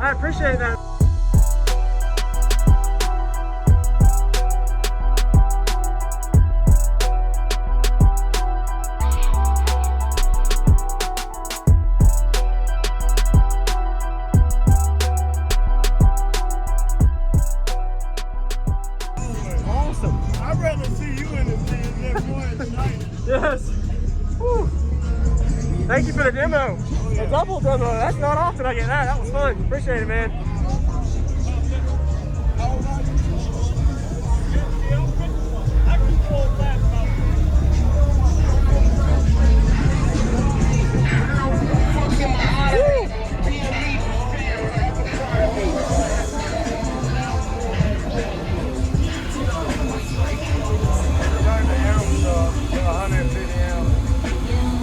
I appreciate that. Awesome. I'd rather see you in the scene than more tonight. Yes. Woo. Thank you for the demo. Oh, yeah. The double demo. That's not often I get that. That was fun. Appreciate it, man.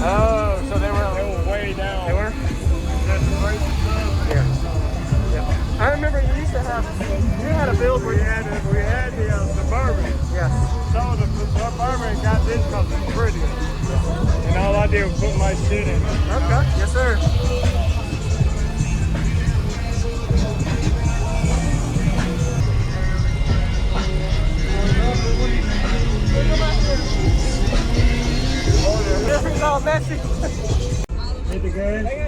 Oh, so they were way down. They were? Yeah. I remember you used to have, you had a build where We had the Suburban. yes. So the Suburban got this because it's pretty. And all I did was put my shit in it. Okay. Yes, sir. It's all messy. Hit the gas.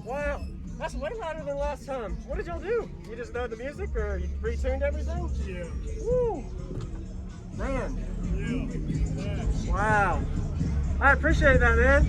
Wow, that's way louder than last time. What did y'all do? You just know the music or you retuned everything? Yeah. Woo! Man. Yeah. Wow. I appreciate that, man.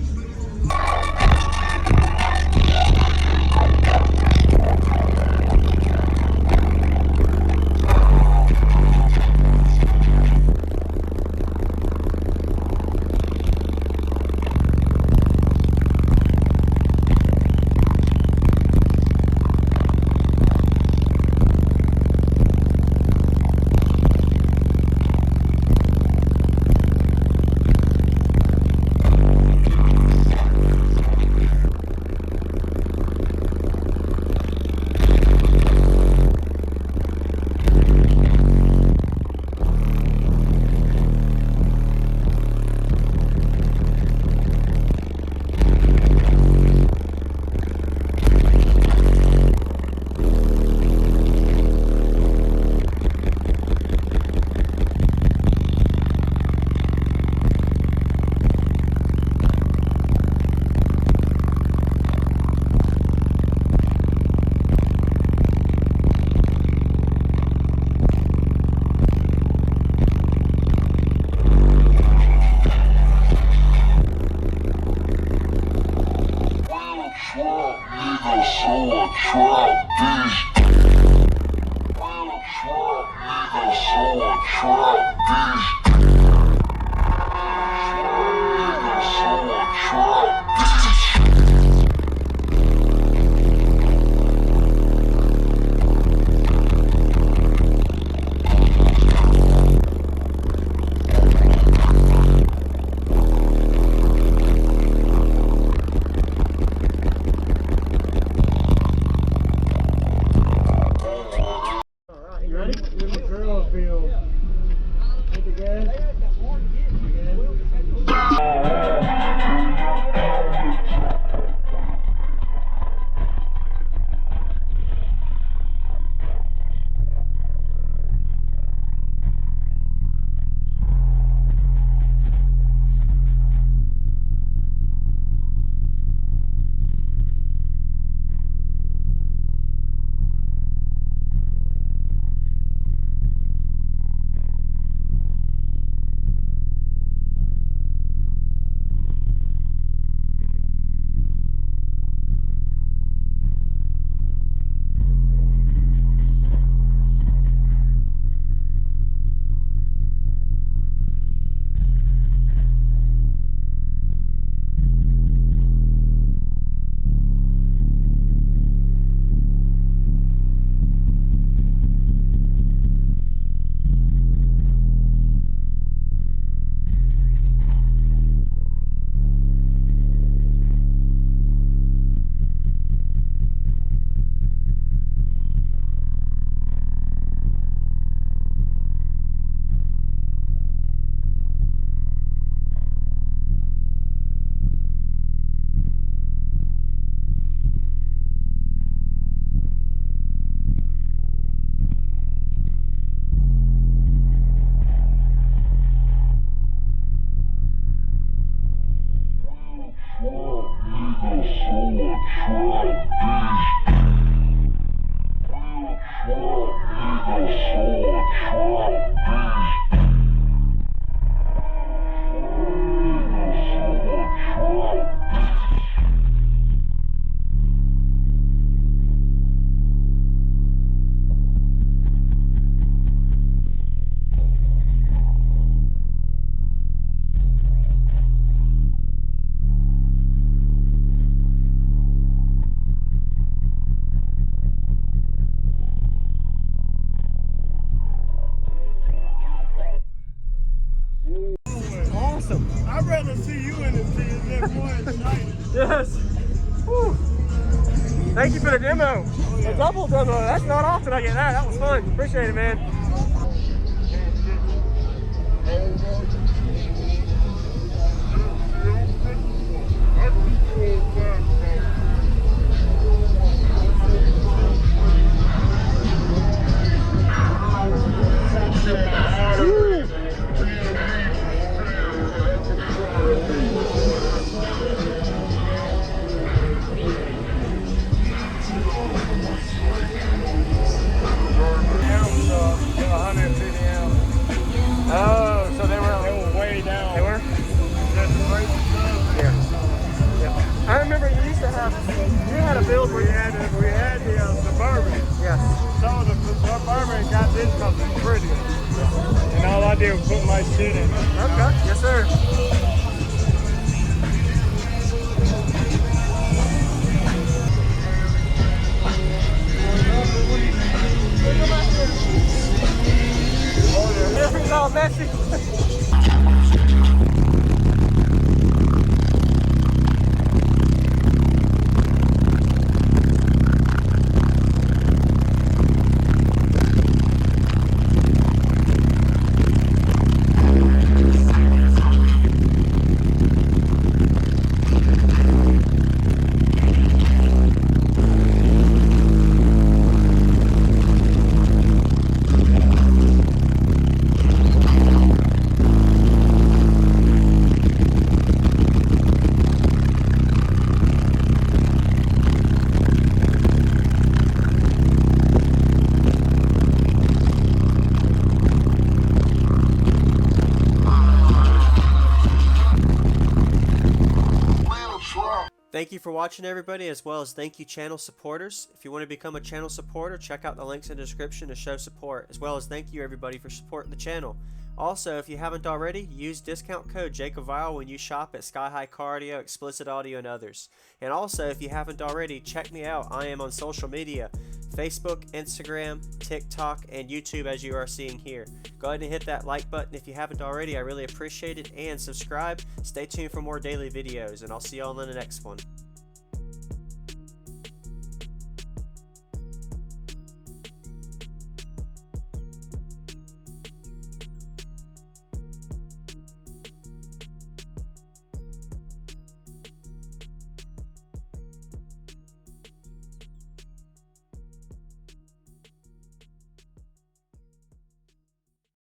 I'd rather see you in the field than more excited. Yes. Woo. Thank you for the demo. Oh, yeah. The double demo. That's not often I get that. That was fun. Appreciate it, man. Oh, so they were way down. They were? Yeah. Yeah. I remember you used to have, you had a build where We had the Suburban. yes. So the Suburban got this because it's pretty. And all I did was put my shit in it. Okay. Yes, sir. Everything's all messy. Thank you for watching, everybody, as well as thank you channel supporters. If you want to become a channel supporter, check out the links in the description to show support, as well as thank you everybody for supporting the channel. Also, if you haven't already, use discount code JacobViral when you shop at Sky High Cardio, Explicit Audio, and others. And also, if you haven't already, check me out. I am on social media, Facebook, Instagram, TikTok, and YouTube, as you are seeing here. Go ahead and hit that like button if you haven't already. I really appreciate it. And subscribe. Stay tuned for more daily videos, and I'll see you all in the next one.